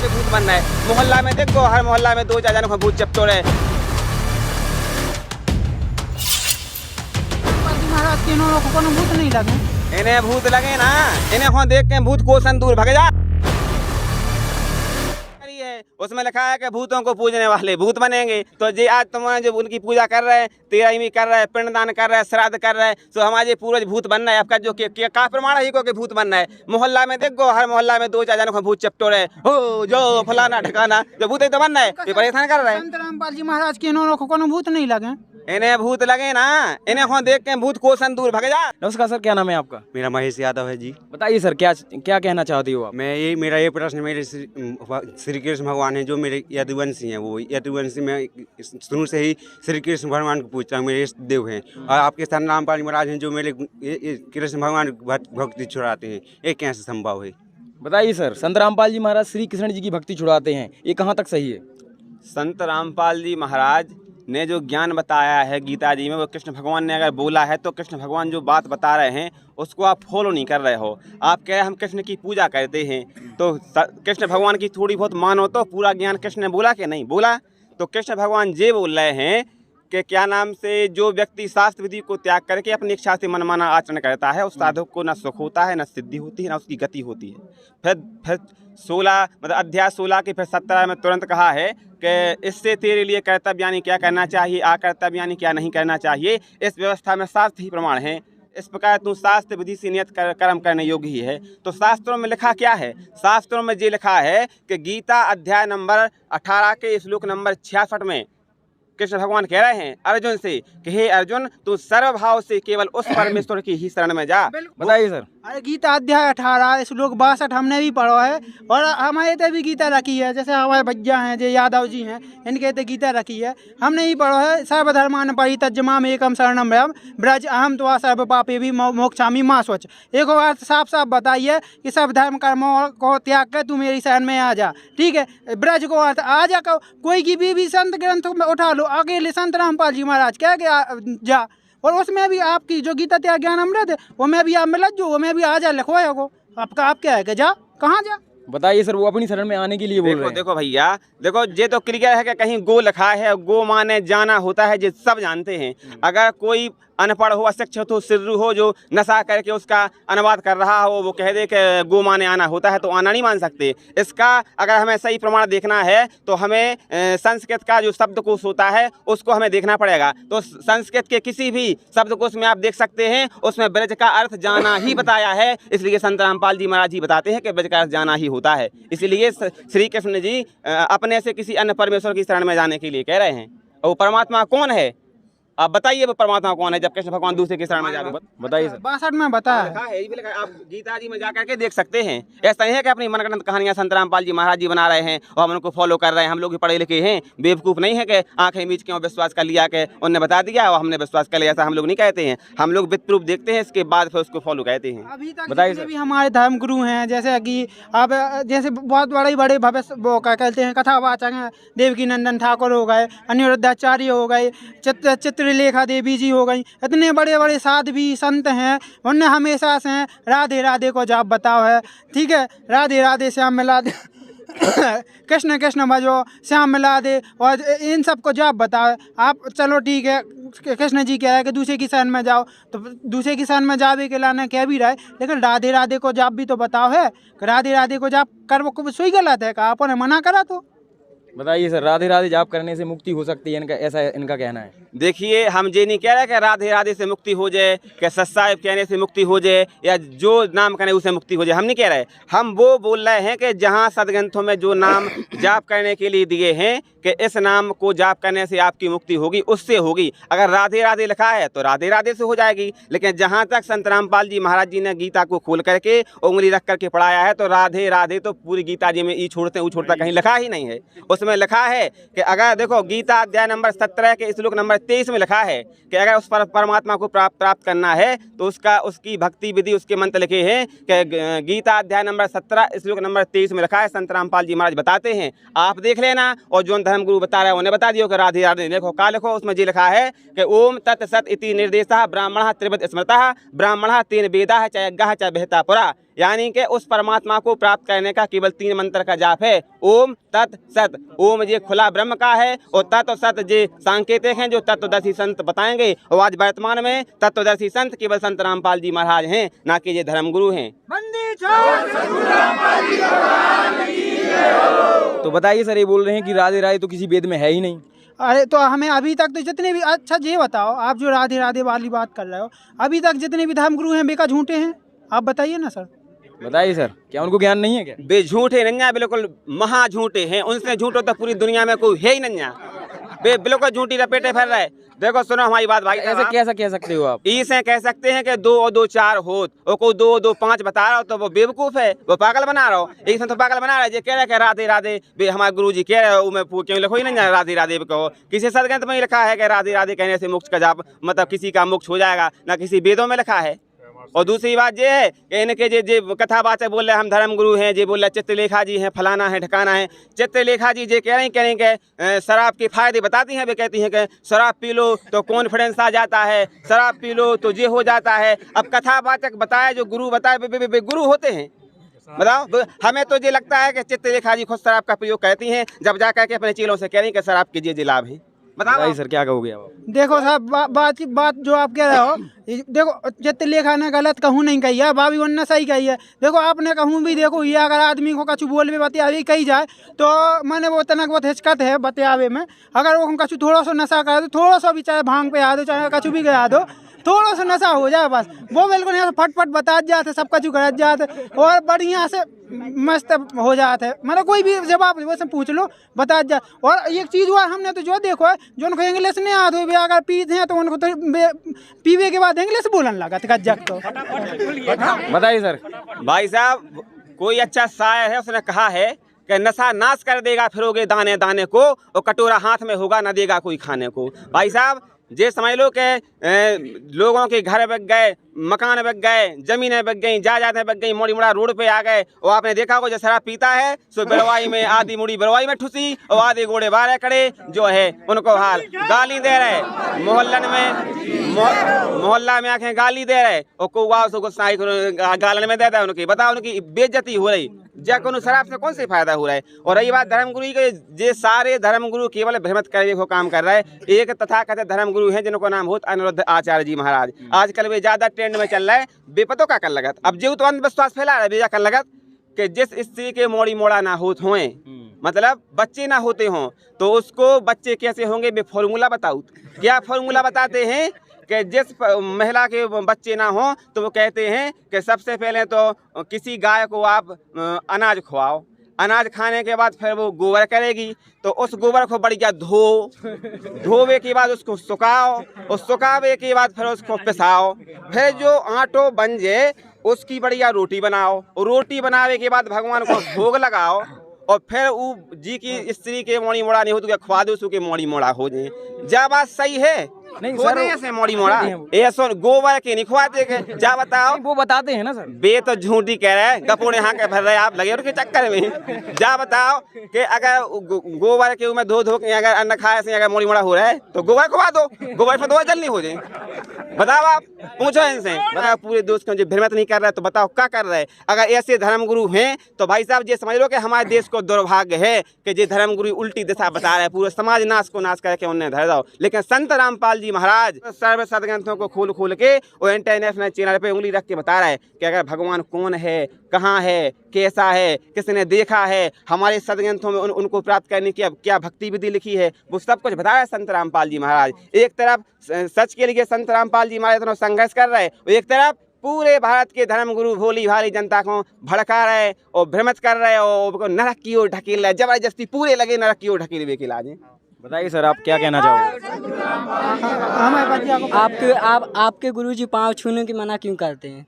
के भूत बनना है। मोहल्ला में देखो, हर मोहल्ला में 2-4 जनों का भूत चपटोर है। महाराज के इन्होंने को कोनो भूत नहीं लगे, इन्हें भूत लगे ना, इन्हें को देख के भूत को दूर भाग जा। उसमें लिखा है कि भूतों को पूजने वाले भूत बनेंगे। तो जी आज तुम जो उनकी पूजा कर रहे हैं, तेरहवीं कर रहे हैं, पिंडदान कर रहे हैं, श्राद्ध कर रहे हैं, तो हमारे पूर्वज भूत बनना है। आपका जो का प्रमाण है को कि भूत बनना है। मोहल्ला में देखो, हर मोहल्ला में 2-4 जनों का भूत चपटोर है। हो जो फलाना ठिकाना जो भूत तो बनना है, ये परेशान कर रहे हैं। संत रामपाल जी महाराज के इन्होंने को कोनो भूत नहीं लगे, इन्हें भूत लगे ना, इन्हें को देख के भूत को दूर भाग जा। नमस्कार सर, क्या नाम है आपका? मेरा महेश यादव है जी। बताइए सर, क्या कहना चाहती हो आप? मेरा ये प्रश्न मेरे श्री कृष्ण भगवान है जो मेरे यदुवंशी हैं। वो यदुवंशी में शुरू से ही श्री कृष्ण भगवान को पूछता हूँ, मेरे इष्ट देव हैं। और आपके संत रामपाल महाराज हैं जो मेरे कृष्ण भगवान भक्ति छुड़ाते हैं। ये कैसे संभव है? बताइए सर, संत रामपाल जी महाराज श्री कृष्ण जी की भक्ति छुड़ाते हैं, ये कहाँ तक सही है? संत रामपाल जी महाराज ने जो ज्ञान बताया है गीता जी में, वो कृष्ण भगवान ने अगर बोला है, तो कृष्ण भगवान जो बात बता रहे हैं उसको आप फॉलो नहीं कर रहे हो। आप कह रहे हम कृष्ण की पूजा करते हैं, तो कृष्ण भगवान की थोड़ी बहुत मानो, तो पूरा ज्ञान कृष्ण ने बोला कि नहीं बोला? तो कृष्ण भगवान ये बोल रहे हैं कि क्या नाम से जो व्यक्ति शास्त्र विधि को त्याग करके अपनी इच्छा से मनमाना आचरण करता है, उस साधक को न सुख होता है, न सिद्धि होती है, न उसकी गति होती है। फिर 16 मतलब अध्याय 16 के फिर 17 में तुरंत कहा है कि इससे तेरे लिए कर्तव्य यानी क्या करना चाहिए, अकर्तव्य यानी क्या नहीं करना चाहिए। इस व्यवस्था में शास्त्र ही प्रमाण है। इस प्रकार तू शास्त्र विधि से नियत कर्म करने योग्य ही है। तो शास्त्रों में लिखा क्या है? शास्त्रों में ये लिखा है कि गीता अध्याय नंबर 18 के श्लोक नंबर 66 में कृष्ण भगवान कह रहे हैं अर्जुन से कि हे अर्जुन, तू सर्वभाव से केवल उस परमेश्वर की ही शरण में जा। बताइए सर। अरे गीता अध्याय 18 श्लोक 62 हमने भी पढ़ा है, और हमारे तो भी गीता रखी है। जैसे हमारे भैया हैं जो यादव जी हैं, इनके तो गीता रखी है, हमने ही पढ़ा है। सर्वधर्मान परित्यज्य माम एकम शरणम व्रजम ब्रज अहम त्वा सर्व पापे भी मोक्षामि मा स्वच्छ। एक बात साफ साफ बताइए कि सब धर्म कर्मों को त्याग कर तू मेरी शरण में आ जा। ठीक है, ब्रज को अर्थ आ जा, कोई की भी संत ग्रंथ में उठा लो, अकेले संत रामपाल जी महाराज कह के जा, और उसमें भी आपकी जो गीता त्याग ज्ञान अमृत है वो में भी आप मिलत जो, वो में भी आ जा लिखवाया को। आपका आप क्या है कि जा, कहाँ जा? बताइए सर, वो अपनी शरण में आने के लिए बोल रहे हैं। देखो भैया, देखो ये तो क्लियर है कि कहीं गो लिखा है, गो माने जाना होता है, ये सब जानते हैं। अगर कोई अनपढ़ हो, अशिक्षित हो, सिर्रू हो, जो नशा करके उसका अनुवाद कर रहा हो, वो कह दे कि गो माने आना होता है, तो आना नहीं मान सकते। इसका अगर हमें सही प्रमाण देखना है तो हमें संस्कृत का जो शब्दकोश होता है उसको हमें देखना पड़ेगा। तो संस्कृत के किसी भी शब्दकोश में आप देख सकते हैं, उसमें ब्रज का अर्थ जाना ही बताया है। इसलिए संत रामपाल जी महाराज जी बताते हैं कि ब्रज का अर्थ जाना ही होता है। इसलिए श्री कृष्ण जी अपने से किसी अन्य परमेश्वर की शरण में जाने के लिए कह रहे हैं। और परमात्मा कौन है? आप बताइए वो परमात्मा कौन है जब कृष्ण भगवान दूसरे के शरण में जाते? बताइए सर। 62 में बताया है, आप गीता जी में जाकर के देख सकते हैं। ऐसा नहीं है कि अपनी मनगढ़ंत कहानियां संत रामपाल जी महाराज जी बना रहे हैं और हम उनको फॉलो कर रहे हैं। हम लोग भी पढ़े लिखे हैं, बेवकूफ़ नहीं है कि आंखें मीच के विश्वास कर लिया कि उनने बता दिया और हमने विश्वास कर लिया। ऐसा हम लोग नहीं कहते हैं। हम लोग विद प्रूफ देखते हैं, इसके बाद फिर उसको फॉलो कहते हैं। अभी तक जितने भी हमारे धर्म गुरु हैं, जैसे कि अब जैसे बहुत बड़े भव्य वो क्या कहते हैं कथावाचक हैं, देवकी नंदन ठाकुर हो गए, अनिरुद्धाचार्य हो गए, चित्रलेखा देवी जी हो गई, इतने बड़े बड़े साध्वी संत हैं, उनने हमेशा से राधे राधे को जाप बताओ है। ठीक है, राधे राधे श्याम मिला दे कृष्ण कृष्ण भजो श्याम मिला दे, और इन सब को जाप बताओ आप। चलो ठीक है, कृष्ण जी कह रहे हैं कि दूसरे की शरण में जाओ, तो दूसरे की शरण में जावे के लाना कह भी रहा है, लेकिन राधे राधे को जाप भी तो बताओ है। राधे राधे को जाप कर वो सही गलत है, कहा आपने मना करा तो बताइए सर, राधे राधे जाप करने से मुक्ति हो सकती है, इनका ऐसा इनका कहना है। देखिए, हम ये नहीं कह रहे कि राधे राधे से मुक्ति हो जाए, कि सत्साहिब कहने से मुक्ति हो जाए, या जो नाम कहने उसे मुक्ति हो जाए, हम नहीं कह रहे। हम वो बोल रहे हैं कि जहाँ सदग्रंथों में जो नाम जाप करने के लिए दिए हैं कि इस नाम को जाप करने से आपकी मुक्ति होगी, उससे होगी। अगर राधे राधे लिखा है तो राधे राधे से हो जाएगी। लेकिन जहाँ तक संत रामपाल जी महाराज जी ने गीता को खोल करके उंगली रख करके पढ़ाया है, तो राधे राधे तो पूरी गीता जी में ई छोड़ते कहीं लिखा ही नहीं है। उसमें लिखा है कि अगर देखो गीता अध्याय नंबर 17 के श्लोक नंबर 23 में लिखा है कि अगर उस परमात्मा को प्राप्त करना है तो उसकी भक्ति विधि उसके मंत्र लिखे हैं कि गीता अध्याय नंबर 17 श्लोक नंबर 23 में लिखा है। संत रामपाल जी महाराज बताते हैं, आप देख लेना, और जो धर्मगुरु बता रहे हैं उन्हें बता दियो कि राधे राधे। देखो का लिखो उसमें जी लिखा है कि ओम तत्सत इति निर्देशः ब्राह्मणः त्रिविध स्मृतः ब्राह्मणः तीन वेदाः च यज्ञः च विहितः पुरा। यानी कि उस परमात्मा को प्राप्त करने का केवल 3 मंत्र का जाप है, ओम तत् सत। ओम ये खुला ब्रह्म का है और तत् और सत ये सांकेतिक हैं जो तत्वदर्शी संत बताएंगे। और आज वर्तमान में तत्वदर्शी संत केवल संत रामपाल जी महाराज हैं, ना कि ये धर्मगुरु हैं। तो बताइए सर, ये बोल रहे हैं कि राधे राधे तो किसी वेद में है ही नहीं। अरे तो हमें अभी तक तो जितने भी, अच्छा ये बताओ, आप जो राधे राधे वाली बात कर रहे हो, अभी तक जितने भी धर्मगुरु हैं बेका झूठे हैं? आप बताइए ना सर। बताइए सर, क्या उनको ज्ञान नहीं है क्या? बे झूठे नन्या, बिल्कुल महा झूठे हैं। उनसे झूठो तो पूरी दुनिया में कोई है ही नन्या। बे बिल्कुल झूठी लपेटे फिर रहे। देखो सुनो हमारी बात भाई, ऐसे कैसा कह सकते हो आप? इसे कह सकते हैं कि 2 और 2 4 होत, और कोई 2 और 2 5 बता रहा हो तो वो बेवकूफ है, वो पागल बना रहा हो। एक तो पागल बना रहा है, ये कह रहा है कि राधे राधे। बे हमारे गुरु जी कह रहे हो, मैं क्यों लिखो ही नहीं राधे राधे कहो। किसी सदग्रंथ में लिखा है कि राधे राधे कहने से मोक्ष का जाप, मतलब किसी का मोक्ष हो जाएगा, ना किसी वेदों में लिखा है। और दूसरी बात ये है कि इनके जे कथावाचक बोल रहे हैं हम धर्मगुरु हैं, जे बोल रहे चित्रलेखा जी हैं, फलाना है ठिकाना है। चित्रलेखा जी जे कह रही कि शराब के फायदे बताती हैं। वे कहती हैं कि शराब पी लो तो कॉन्फिडेंस आ जाता है, शराब पी लो तो ये हो जाता है। अब कथावाचक बताए, जो गुरु बताए, वे गुरु होते हैं? बताओ। हमें तो ये लगता है कि चित्रलेखा जी खुद शराब का प्रयोग कहती हैं, जब जा करके अपने चेलों से कह रही कि शराब के ये लाभ हैं। बताइए सर, क्या कहोगे आप? देखो साहब, बात जो आप कह रहे हो, देखो चित्रलेखा ने गलत कहूँ नहीं कही है, भाभी उन्होंने सही कही है। देखो आपने कहूँ भी, देखो ये अगर आदमी को कछु बोल भी बतियावे कही जाए तो मैंने वो तनक बहुत हिचकत है बतियावे में। अगर वो कछु थोड़ा सा नशा करे तो थोड़ा सा भी, चाहे भांग पे आ दो चाहे कछु भी गया दो, थोड़ा सा नशा हो जाए बस, वो बिल्कुल यहाँ से फटफट बता जाते, सब कछु कर जाते और बढ़िया से मस्त हो जाते। मतलब कोई भी जवाब वैसे पूछ लो बता जा। और एक चीज़ हुआ, हमने तो जो देखो है, जो उनको इंग्लिश नहीं आती हुई अगर पीते हैं तो उनको तो पीवे के बाद इंग्लिश बोलने लगा गज्जक। तो बताइए सर। भाई साहब, कोई अच्छा शायर है, उसने कहा है कि नशा नाश कर देगा फिरोगे दाने दाने को, और कटोरा हाथ में होगा न देगा कोई खाने को। भाई साहब, ये समझ लो कि लोगों के घर बिक गए, मकान बिक गए, जमीनें बिक गई, जायदादें बिक गई, मोड़ी मुड़ा रोड पे आ गए। और आपने देखा होगा जो शराब पीता है सो बरवाई में आधी मुड़ी बरवाई में ठुसी और आधे गोड़े बारे खड़े जो है उनको हाल गाली दे रहे, मोहल्ला में आके गाली दे रहे, और कौवा उसको गुस्साई गालन में देता है उनकी। बताओ, उनकी बेइज्जती हो रही, जब शराब से कौन से फायदा हो रहा है। और रही बात धर्मगुरु के, ये सारे धर्मगुरु केवल भ्रमित करने को काम कर रहे हैं। एक तथाकथित धर्मगुरु हैं जिनको नाम होता अनिरुद्ध आचार्य जी महाराज। आजकल वे ज्यादा ट्रेंड में चल रहा है, बेपतों का कर लगत। अब जो तो अंधविश्वास फैला रहा है बेजा कर लगत कि जिस स्त्री के मोड़ी मोड़ा ना होत होए, मतलब बच्चे ना होते हों, तो उसको बच्चे कैसे होंगे, बे फॉर्मूला बताओ। क्या फॉर्मूला बताते हैं कि जिस महिला के बच्चे ना हो तो वो कहते हैं कि सबसे पहले तो किसी गाय को आप अनाज खुआओ, अनाज खाने के बाद फिर वो गोबर करेगी, तो उस गोबर को बढ़िया धोवे के बाद उसको सुखाओ, और सुखावे के बाद फिर उसको पिसाओ, फिर जो आटो बन जाए उसकी बढ़िया रोटी बनाओ, और रोटी बनावे के बाद भगवान को भोग लगाओ, और फिर वो जी की स्त्री के मोड़ी मोड़ा नहीं हो तो खुआ दो, उसके मोड़ी मोड़ा हो जाए। क्या बात सही है? नहीं सर, ऐसे मोड़ी मोड़ा ऐसो गोबर के नहीं खुआते के, जा बताओ। वो बताते हैं ना सर। बे तो झूठी कह रहे हैं, गपोड़े हाँ के भर रहे आप लगे उनके चक्कर में। जा बताओ कि अगर गोबर के में धो के अगर अन्न खाए से अगर मोड़ी मोड़ा हो रहा है तो गोबर खुआ दो, गोबर पर दो जल्दी हो जाए। बताओ, आप पूछो इनसे, बताओ पूरे दोस्त को जो भ्रमित नहीं कर रहा है तो बताओ क्या कर रहे हैं। अगर ऐसे धर्मगुरु हैं तो भाई साहब ये समझ लो कि हमारे देश को दुर्भाग्य है कि ये धर्मगुरु उल्टी दिशा बता रहे हैं, पूरे समाज नाश को नाश करके उन्हें धर दो। लेकिन संत रामपाल जी महाराज सर्व सदग्रंथों को खोल के और इंटरनेशनल चैनल पे उंगली रख के बता रहा है कि अगर भगवान कौन है, कहाँ है, कैसा है, किसने देखा है, हमारे सदग्रंथों में उनको प्राप्त करने की क्या भक्ति विधि लिखी है, वो सब कुछ बता रहा है संत रामपाल जी महाराज। एक तरफ सच के लिए संत रामपाल जी महाराज इतना संघर्ष कर रहे हैं, एक तरफ पूरे भारत के धर्मगुरु भोली भाली जनता को भड़का रहे और भ्रमित कर रहे और नरक की ओर ढकेल रहे, जबरदस्ती पूरे लगे नरक की ओर ढकेल के लाजे। बताइए सर, आप क्या कहना चाहोगे? आपके गुरुजी पाँव छूने की मना क्यों करते हैं?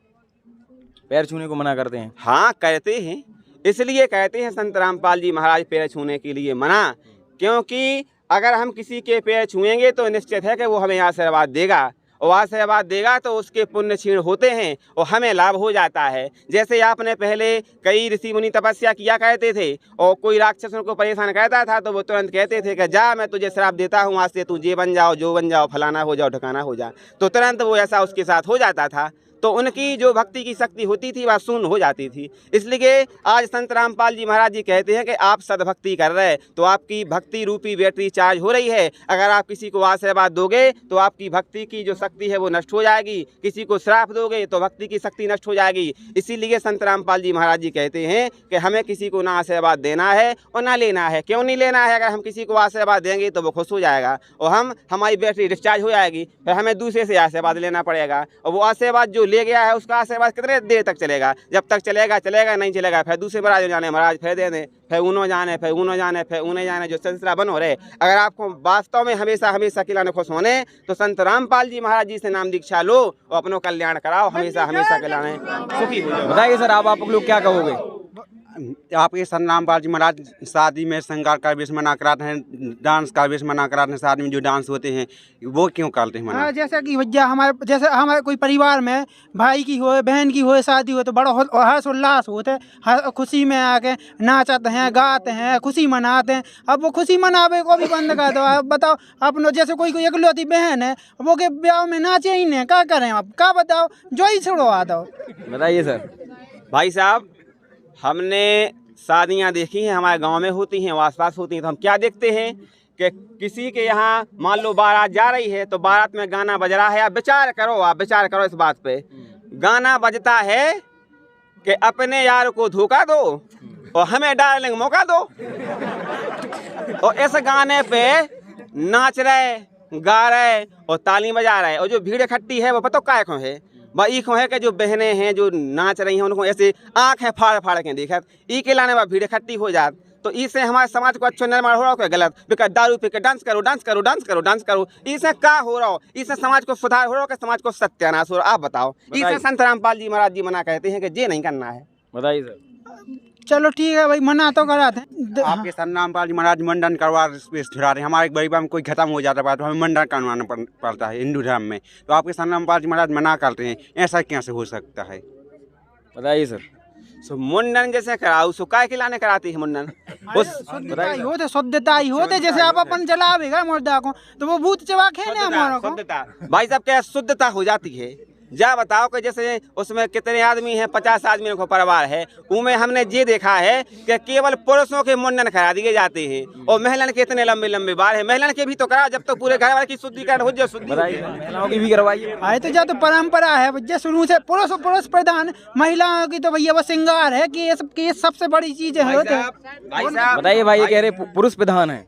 पैर छूने को मना करते हैं? हाँ कहते हैं, इसलिए कहते हैं संत रामपाल जी महाराज पैर छूने के लिए मना क्योंकि अगर हम किसी के पैर छुएंगे तो निश्चित है कि वो हमें आशीर्वाद देगा, और आशीर्वाद देगा तो उसके पुण्य क्षीण होते हैं और हमें लाभ हो जाता है। जैसे आपने पहले कई ऋषि मुनि तपस्या किया करते थे और कोई राक्षस उनको परेशान करता था तो वो तुरंत कहते थे कि जा मैं तुझे श्राप देता हूँ, आज से तू ये बन जाओ, जो बन जाओ, फलाना हो जाओ, ठिकाना हो जा, तो तुरंत वो ऐसा उसके साथ हो जाता था। तो उनकी जो भक्ति की शक्ति होती थी वह शून्य हो जाती थी। इसलिए आज संत रामपाल जी महाराज जी कहते हैं कि आप सदभक्ति कर रहे हैं तो आपकी भक्ति रूपी बैटरी चार्ज हो रही है। अगर आप किसी को आशीर्वाद दोगे तो आपकी भक्ति की जो शक्ति है वो नष्ट हो जाएगी, किसी को श्राप दोगे तो भक्ति की शक्ति नष्ट हो जाएगी। इसीलिए संत रामपाल जी महाराज जी कहते हैं कि हमें किसी को ना आशीर्वाद देना है और ना लेना है। क्यों नहीं लेना है? अगर हम किसी को आशीर्वाद देंगे तो वो खुश हो जाएगा और हमारी बैटरी डिस्चार्ज हो जाएगी, फिर हमें दूसरे से आशीर्वाद लेना पड़ेगा, और वो आशीर्वाद जो ले गया है उसका आशीर्वाद कितने देर तक चलेगा? जब तक चलेगा चलेगा, नहीं चलेगा फिर दूसरे महाराज जाने, महाराज फिर दे दें, फिर उन्हों जाने, फिर उन्हों जाने, फिर उन्हें जाने, जो सिलसिला बन हो रहे। अगर आपको वास्तव में हमेशा हमेशा खिलाने खुश होने तो संत रामपाल जी महाराज जी से नाम दीक्षा लो और अपनों कल्याण कराओ, हमेशा हमेशा खिलाने सुखी हो जाओ। बताइए सर, आप लोग क्या कहोगे? आपके संत रामपाल जी महाराज शादी में श्रृंगार का वेश मना कराते हैं, डांस का वेश मना कराते हैं, शादी में जो डांस होते हैं वो क्यों करते हैं मना? जैसा कि भैया हमारे कोई परिवार में भाई की हो, बहन की हो, शादी हो तो बड़ा हर्ष उल्लास होते हैं, खुशी में आके नाचते हैं, गाते हैं, खुशी मनाते हैं। अब वो खुशी मनावे को भी बंद कर दो। अब बताओ, अपनो जैसे कोई इकलौती बहन है वो के ब्याह में नाचे ही नहीं, क्या करें? अब क्या बताओ, जो ही छोड़ो आ दो। बताइए सर। भाई साहब, हमने शादियां देखी हैं, हमारे गांव में होती हैं, आसपास होती हैं, तो हम क्या देखते हैं कि किसी के यहाँ मान लो बारात जा रही है तो बारात में गाना बज रहा है। आप विचार करो इस बात पे, गाना बजता है कि अपने यार को धोखा दो और हमें डार्लिंग मौका दो, और इस गाने पे नाच रहे, गा रहे और ताली बजा रहे, और जो भीड़ इकट्ठी है वो पता काय क्यों है? भाई क्यों है कि जो बहनें हैं जो नाच रही हैं उनको ऐसे आँखें फाड़ फाड़ के देखा, ई के लाने में भीड़ इकट्ठी हो जात, तो इससे हमारे समाज को अच्छा निर्माण हो रहा हो? गलत, बिकॉज दारू पी के डांस करो, डांस करो, डांस करो, डांस करो, इससे क्या हो रहा हो? इससे समाज को सुधार हो रहा हो कि समाज को सत्यानाश हो रहा हो? आप बताओ। इससे संत रामपाल जी महाराज जी मना कहते हैं कि ये नहीं करना है। बताइए सर। चलो ठीक है भाई, मना तो कराते हैं। आपके संत रामपाल जी महाराज मंडन करवा छुड़ा रहे हैं। हमारे परिवार में कोई खत्म हो जाता है तो हमें मंडन करवाना पड़ता है हिंदू धर्म में, तो आपके संत रामपाल जी महाराज मना करते हैं, ऐसा कैसे हो सकता है? बताइए सर। सो मुंडन जैसे कराओ, सो काय के लाने कराती है मुंडन? शुद्धता ही होते, जैसे आप अपन जलावेगा मुर्दा को तो वो भूत चबा खेने हमारा को। शुद्धता भाई साहब क्या शुद्धता हो जाती है? जा बताओ कि जैसे उसमें कितने आदमी हैं, 50 आदमी का परिवार है, उनमें हमने ये देखा है कि केवल पुरुषों के मुंडन करा दिए जाते हैं और महिलाओं के इतने लंबे लंबे बाल है। महिलाओं के भी तो करा, जब तक पूरे घर वाले की शुद्धिकरण हो जाए। शुद्धि महिलाओं की भी करवाइए। आए तो जा तो परंपरा है भैया शुरू से, पुरुष प्रधान, महिलाओं की तो भैया वो श्रृंगार है कि ये सबसे बड़ी चीज है। भाई साहब बताइए भाई, ये कह रहे पुरुष प्रधान है,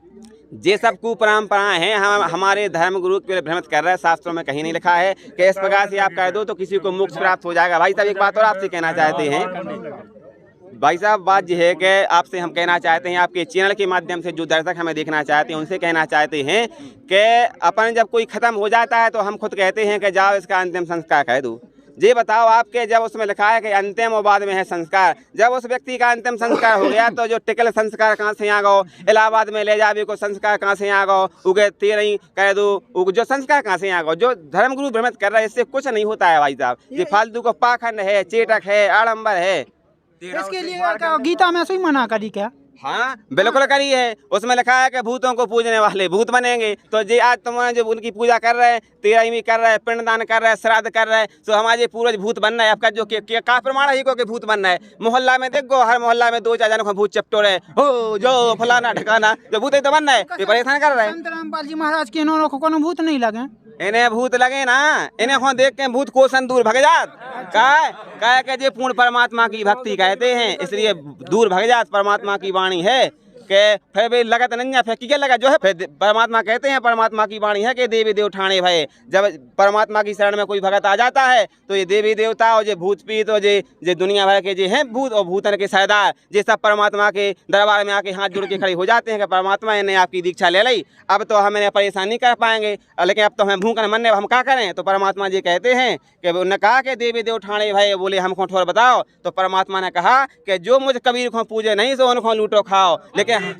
ये सब कुपरंपराएं हैं। हम हमारे धर्म गुरु के भ्रमित कर रहे हैं, शास्त्रों में कहीं नहीं लिखा है कि इस प्रकार से आप कह दो तो किसी को मोक्ष प्राप्त हो जाएगा। भाई साहब एक बात और आपसे कहना चाहते हैं। भाई साहब बात यह है कि आपसे हम कहना चाहते हैं, आपके चैनल के माध्यम से जो दर्शक हमें देखना चाहते हैं उनसे कहना चाहते हैं कि अपन जब कोई ख़त्म हो जाता है तो हम खुद कहते हैं कि जाओ इसका अंतिम संस्कार कह दो। ये बताओ आपके जब उसमें लिखा है कि अंतिम और बाद में है संस्कार, जब उस व्यक्ति का अंतिम संस्कार हो गया तो जो टिकल संस्कार कहाँ से आ गो, इलाहाबाद में ले जावे को संस्कार कहाँ से आ गो, उगे तेरही कह दो, जो संस्कार कहाँ से आ गो? जो धर्मगुरु भ्रमित कर रहे हैं इससे कुछ नहीं होता है भाई साहब। ये फालतू को पाखंड है, चेटक है, आडंबर है। इसके लिए गीता में ऐसे ही मना करी क्या? हाँ बिल्कुल करी है, उसमें लिखा है कि भूतों को पूजने वाले भूत बनेंगे। तो जे आज तुम जो उनकी पूजा कर रहे हैं, तेरहवीं कर रहे हैं, पिंडदान कर रहे हैं, श्राद्ध कर रहे हैं, तो हमारे पूर्वज भूत बन रहे हैं। आपका जो का प्रमाण है को कि भूत बन रहा है? मोहल्ला में देखो, हर मोहल्ला में 2-4 जनों को भूत चपटोरे हो, जो फलाना ठिकाना, जो भूत तो बन रहा है, ये परेशान कर रहे हैं। संत रामपाल जी महाराज के इन्होंने को कोनो भूत नहीं लगे, इन्हें भूत लगे ना, इन्हें को देख के भूत कोसन दूर भग जात। काय के जे पूर्ण परमात्मा की भक्ति कहते हैं, इसलिए दूर भग जात। परमात्मा की वाणी है के फिर भी लगत नहीं, फिर क्या लगा जो है? फिर परमात्मा कहते हैं, परमात्मा की वाणी है कि देवी देव ठाणे भय। जब परमात्मा की शरण में कोई भगत आ जाता है तो ये देवी देवता और ये भूत पीत और ये दुनिया भर के जो हैं भूत और भूतन के सरदार, ये सब परमात्मा के दरबार में आके हाथ जोड़ के खड़े हो जाते हैं कि परमात्मा ने आपकी दीक्षा ले ली, अब तो हमें परेशान नहीं कर पाएंगे, लेकिन अब तो हमें भूखन मन हम क्या करें? तो परमात्मा जी कहते हैं कि उन्होंने कहा कि देवी देव ठाणे भय, बोले हमको थोड़ा बताओ। तो परमात्मा ने कहा कि जो मुझ कबीर को पूजे नहीं सो उनको लूटो खाओ, लेकिन के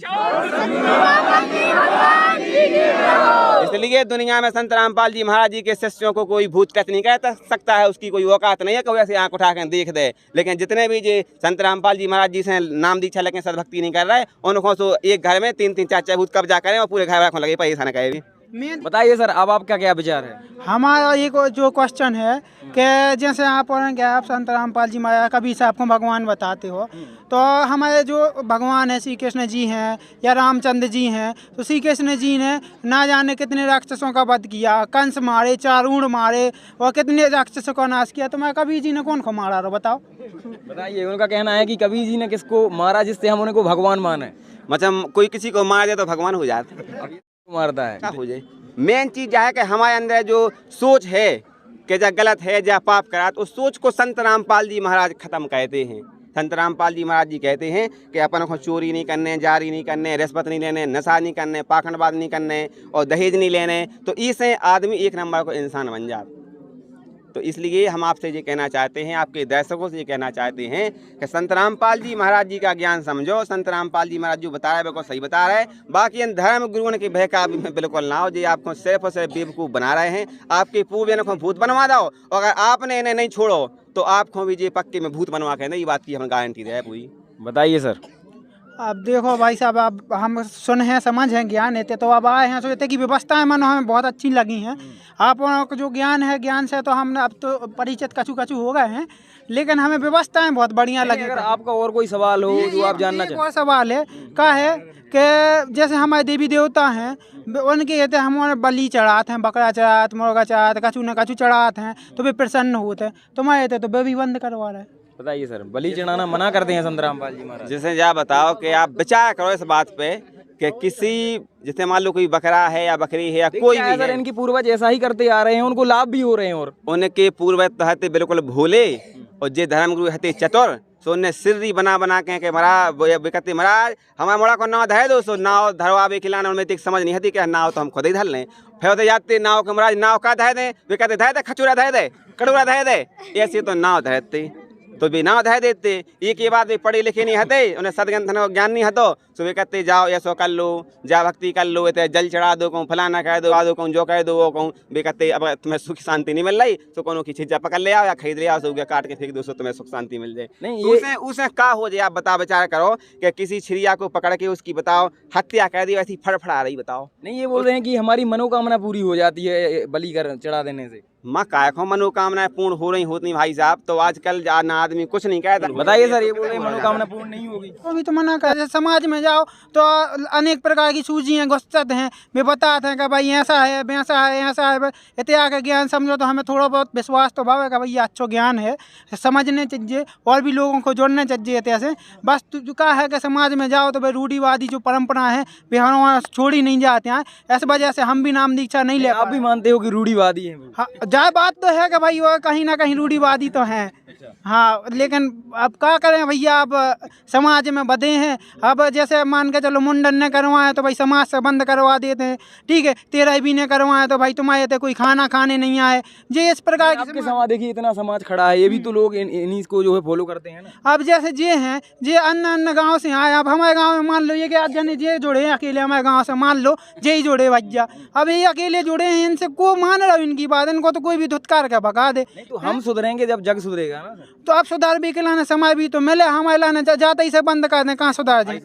इसलिए दुनिया में संत रामपाल जी महाराज जी के शिष्यों को कोई भूत टच नहीं कर सकता है, उसकी कोई औकात नहीं है कोई ऐसे आंख उठा कर देख दे। लेकिन जितने भी जी संत रामपाल जी महाराज जी से नाम दीक्षा लेकिन सदभक्ति नहीं कर रहे, उनको तो एक घर में 3-3 4-4 भूत कब्जा करें और पूरे घर वालों लगे पैसा न कहे भी। बताइए सर, अब आपका क्या विचार है? हमारा एक जो क्वेश्चन है कि जैसे आप बोलेंगे आप संत रामपाल जी महाराज कभी से आपको भगवान बताते हो, तो हमारे जो भगवान है श्री कृष्ण जी हैं या रामचंद्र जी हैं, तो श्री कृष्ण जी ने ना जाने कितने राक्षसों का वध किया, कंस मारे, चारूण मारे और कितने राक्षसों का नाश किया, तो मैं कबीर जी ने कौन को मारा रहा बताओ? बताइए, उनका कहना है कि कबीर जी ने किसको मारा जिससे हम उनको भगवान माने। मतलब कोई किसी को मार दे तो भगवान हो जाते, मारता है क्या हो जाए। मेन चीज है कि हमारे अंदर जो सोच है कि जा गलत है जा पाप करा, तो उस सोच को संत रामपाल जी महाराज खत्म कहते हैं। संत रामपाल जी महाराज जी कहते हैं कि अपन को चोरी नहीं करने, जारी नहीं करने, रिश्वत नहीं लेने, नशा नहीं करने, पाखंडबाज नहीं करने और दहेज नहीं लेने, तो इससे आदमी एक नंबर को इंसान बन जाता। तो इसलिए हम आपसे ये कहना चाहते हैं, आपके दर्शकों से ये कहना चाहते हैं कि संत रामपाल जी महाराज जी का ज्ञान समझो। संत रामपाल जी महाराज जो बता रहे हैं बिल्कुल सही बता रहे हैं। बाकी इन धर्म गुरुओं के बहकावे में बिल्कुल ना हो, जो आपको सिर्फ और सिर्फ बेवकूफ़ बना रहे हैं। आपके पूर्वजों को भूत बनवा दो, और अगर आपने इन्हें नहीं छोड़ो तो आपको भी ये पक्के में भूत बनवा के ये बात की हम गारंटी है पूरी। बताइए सर। अब देखो भाई साहब, अब हम सुन हैं, समझ हैं, ज्ञान है, तो अब आए हैं, सोचते कि व्यवस्थाएं मन हमें बहुत अच्छी लगी हैं। आप लोगों को जो ज्ञान है, ज्ञान से तो हमने अब तो परिचित कछु कछु हो गए हैं, लेकिन हमें व्यवस्थाएं बहुत बढ़िया लगी। अगर आपका और कोई सवाल हो जो आप जानना चाहें। वो सवाल है का है कि जैसे हमारे देवी देवता हैं, उनके कहते हैं हमारे बलि चढ़ाते हैं, बकरा चढ़ाते, मुर्गा चढ़ाते, कछु न कछु चढ़ाते हैं, तो वे प्रसन्न होते हैं। तो मैं कहते तो वे भी बंद करवा रहे हैं। बताइए सर, बलि चढ़ाना मना करते हैं संत रामपाल जी महाराज। जैसे जा बताओ कि आप विचार करो इस बात पे कि किसी, जैसे मान लो कोई बकरा है या बकरी है या कोई भी सर, है, इनकी पूर्वज ऐसा ही करते आ रहे हैं, उनको लाभ भी हो रहे हैं। और उनके पूर्वज तो हते बिल्कुल भोले और जे धर्मगुरु हते चतुर, सो उन्हें सिर्री बना बना के महाराज महाराज हमारे मोड़ा को नाव धरे दो, सो नाव धरवावे खिलाना उनमें तक समझ नहीं हती कि नाव तो हम खुद ही धर लें। फिर होते जाते नाव के महाराज नाव का धर दें, वे कहते धर दे, खचूरा धर दे, कड़ूरा धर दे, ऐसे तो नाव धरते तो भी नाव धर देते। एक के बाद वे पढ़े लिखे नहीं हते, उन्हें सदग्रंथ ज्ञान नहीं हतो, सो वे कहते जाओ ऐसो कर लो, जा भक्ति कर लो, इतने जल चढ़ा दो, कहूँ फलाना कह दो, आ दो कहूँ जो कह दो वो कहूँ। वे कहते अब तुम्हें सुख शांति नहीं मिल रही तो कोनो की चीज़ पकड़ ले आओ या खरीद ले आओ, सो काट के फेंक दो, सो तुम्हें सुख शांति मिल जाए। नहीं, तो उसे का हो जाए आप बता विचार करो कि किसी छिड़िया को पकड़ के उसकी बताओ हत्या कर दी, वैसी फड़फड़ा रही बताओ। नहीं, ये बोल रहे हैं कि हमारी मनोकामना पूरी हो जाती है बलि कर चढ़ा देने से। माँ काय को मनोकामनाएं पूर्ण हो रही होती भाई साहब, तो आजकल ना आदमी कुछ नहीं कहता। बताइए सर, ये बोल रहे हैं मनोकामना पूर्ण नहीं होगी। अभी तो मना कर, समाज में जाओ तो अनेक प्रकार की सूचियाँ घुसत हैं, वे बताते हैं कि भाई ऐसा है, वैसा है, ऐसा है। इतिहास का ज्ञान समझो तो हमें थोड़ा बहुत विश्वास तो भाव है कि भाई ये अच्छा ज्ञान है, समझने चाहिए और भी लोगों को जोड़ना चाहिए इतिहास से। बस का है कि समाज में जाओ तो भाई रूढ़िवादी जो परंपरा है वे हमारा छोड़ी नहीं जाते हैं। इस वजह से हम भी नाम दीक्षा नहीं ले। आप भी मानते हो कि रूढ़िवादी है? हाँ, जाए बात तो है कि भाई वो कहीं ना कहीं रूढ़िवादी तो हैं। हाँ, लेकिन अब क्या करें भैया, अब समाज में बधे हैं। अब जैसे मान के चलो मुंडन ने करवाए तो भाई समाज से बंद करवा देते हैं, ठीक है। तेरह भी ने करवाए तो भाई तुम्हारे तो कोई खाना खाने नहीं आए, जे इस प्रकार आपके समाज देखिए इतना समाज खड़ा है, ये भी तो लोग इन्हीं को जो है फॉलो करते हैं ना। अब जैसे जे हैं, जे अन्य अन्य गांव से आए, अब हमारे गांव में मान लो ये कि जने जे जुड़े हैं अकेले हमारे गांव से, मान लो जे ही जुड़े भैया, अब ये अकेले जुड़े हैं, इनसे को मान रहा इनकी बात, इनको तो कोई भी धुतकार का भगा दे। नहीं, तो हम सुधरेंगे जब जग सुधरेगा ना। तो अब सुधार भी के लाने समय भी तो मिले, हमारे लाने जाते ही से बंद कर दें, कहाँ सुधार जाए।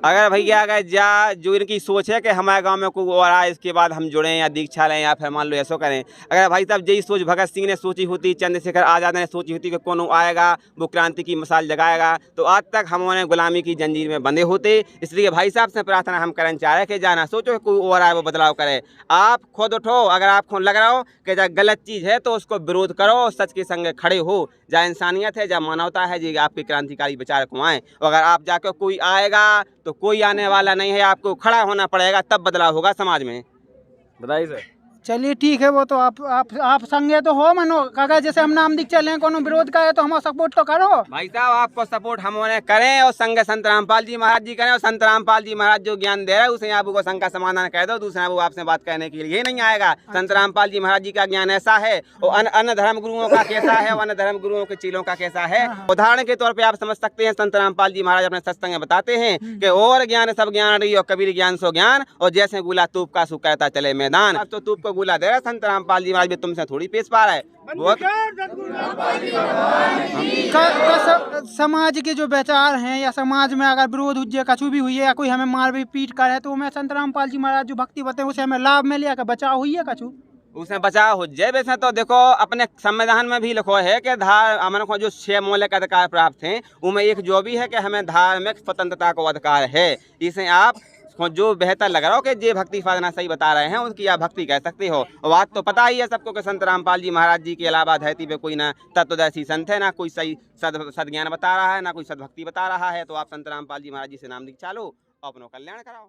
अगर भैया अगर जा जो इनकी सोच है कि हमारे गांव में कोई और आए इसके बाद हम जुड़ें या दीक्षा लें या फिर मान लो ऐसा करें, अगर भाई साहब यही सोच भगत सिंह ने सोची होती, चंद्रशेखर आज़ाद ने सोची होती कि कौन आएगा वो क्रांति की मिसाल जगाएगा, तो आज तक हमारे गुलामी की जंजीर में बंधे होते। इसलिए भाई साहब से प्रार्थना हम करना चाह रहे कि जाना सोचो कोई और आए वो बदलाव करे, आप खुद उठो। अगर आपको लग रहा हो कि जब गलत चीज़ है तो उसको विरोध करो, सच के संग खड़े हो। जहाँ इंसानियत है, जहाँ मानवता है, जी आपके क्रांतिकारी विचार को आए। अगर आप जाकर कोई आएगा तो कोई आने वाला नहीं है, आपको खड़ा होना पड़ेगा, तब बदलाव होगा समाज में। बताइए सर। चलिए ठीक है, वो तो आप संगे तो हो मनो काका, जैसे हम नाम दिख चले कोनो विरोध का है तो हम सपोर्ट तो करो। भाई साहब आपको सपोर्ट हम उन्हें करें और संग संत रामपाल जी महाराज जी करें, और संत रामपाल जी महाराज जो ज्ञान दे रहे हैं उसे आपको संघ का समाधान कह दो, दूसरा वो आपसे बात करने के लिए नहीं आएगा। संत रामपाल जी महाराज जी का ज्ञान ऐसा है और अन्य धर्म गुरुओं का कैसा है और अन्य धर्म गुरुओं के चीलों का कैसा है। उदाहरण के तौर पर आप समझ सकते हैं, संत रामपाल जी महाराज अपने सत्संग में बताते हैं कि और ज्ञान सब ज्ञान रही और कबीर ज्ञान सो ज्ञान, और जैसे गुला तूप का सु कहता चले मैदान। अब तो तूप को गुला दे रहा संत रामपाल जी महाराज भी तुमसे थोड़ी पेश पा रहा है। समाज के जो विचार हैं या समाज में अगर विरोध हुए कछु भी हुई है या कोई हमें मार भी पीट कर है तो मैं संत रामपाल जी महाराज जो भक्ति बताए उसे हमें लाभ मिले या बचाव हुई है कछु उसमें बचाव हो जाए। वैसे तो देखो अपने संविधान में भी लिखो है कि हमारे को जो 6 मौलिक अधिकार प्राप्त हैं उनमें एक जो भी है कि हमें धार्मिक स्वतंत्रता को अधिकार है। इसे आप जो बेहतर लग रहा हो कि जे भक्ति साधना सही बता रहे हैं उनकी आप भक्ति कह सकते हो। बात तो पता ही है सबको कि संत रामपाल जी महाराज जी के अलावा धरती पे कोई ना तत्वदर्शी संत है, ना कोई सही सदज्ञान बता रहा है, ना कोई सदभक्ति बता रहा है। तो आप संत रामपाल जी महाराज जी से नाम लिख चालो, अपनों कल्याण कराओ।